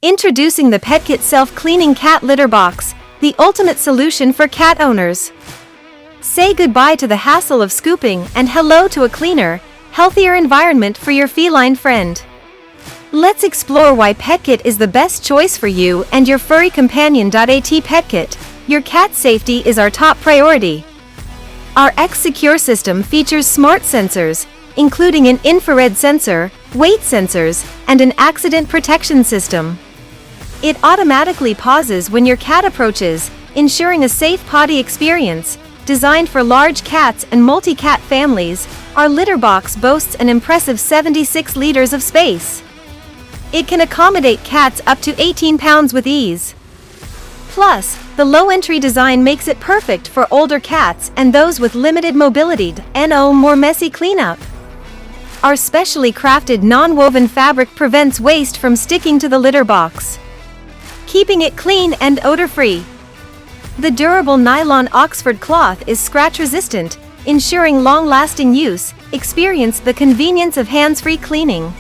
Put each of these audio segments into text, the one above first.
Introducing the PETKIT Self-Cleaning Cat Litter Box, the ultimate solution for cat owners. Say goodbye to the hassle of scooping and hello to a cleaner, healthier environment for your feline friend. Let's explore why PETKIT is the best choice for you and your furry companion. At PETKIT, your cat safety is our top priority. Our xSecure system features smart sensors, including an infrared sensor, weight sensors, and an accident protection system. It automatically pauses when your cat approaches, ensuring a safe potty experience. Designed for large cats and multi-cat families, our litter box boasts an impressive 76 liters of space. It can accommodate cats up to 18 pounds with ease. Plus, the low-entry design makes it perfect for older cats and those with limited mobility. More messy cleanup. Our specially crafted non-woven fabric prevents waste from sticking to the litter box, keeping it clean and odor-free. The durable nylon Oxford cloth is scratch-resistant, ensuring long-lasting use. Experience the convenience of hands-free cleaning.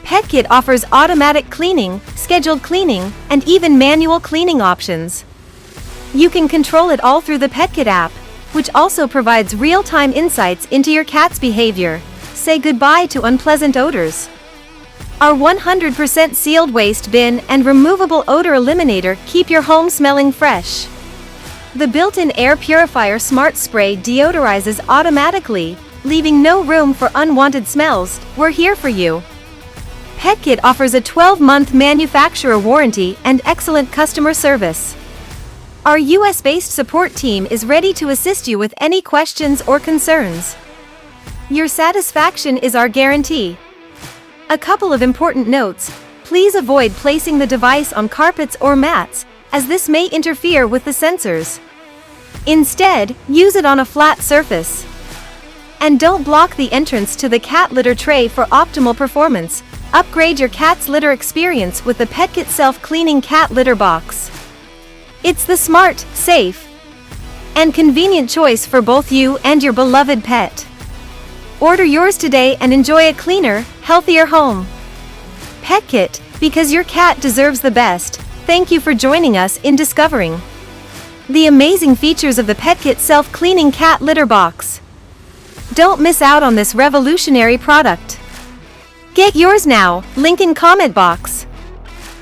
PETKIT offers automatic cleaning, scheduled cleaning, and even manual cleaning options. You can control it all through the PETKIT app, which also provides real-time insights into your cat's behavior. Say goodbye to unpleasant odors. Our 100% sealed waste bin and removable odor eliminator keep your home smelling fresh. The built-in air purifier smart spray deodorizes automatically, leaving no room for unwanted smells. We're here for you. PETKIT offers a 12-month manufacturer warranty and excellent customer service. Our US-based support team is ready to assist you with any questions or concerns. Your satisfaction is our guarantee. A couple of important notes: please avoid placing the device on carpets or mats, as this may interfere with the sensors. Instead, use it on a flat surface. And don't block the entrance to the cat litter tray for optimal performance. Upgrade your cat's litter experience with the PETKIT Self-Cleaning Cat Litter Box. It's the smart, safe, and convenient choice for both you and your beloved pet. Order yours today and enjoy a cleaner, healthier home. PETKIT, because your cat deserves the best. Thank you for joining us in discovering the amazing features of the PETKIT Self-Cleaning Cat Litter Box. Don't miss out on this revolutionary product. Get yours now, link in comment box.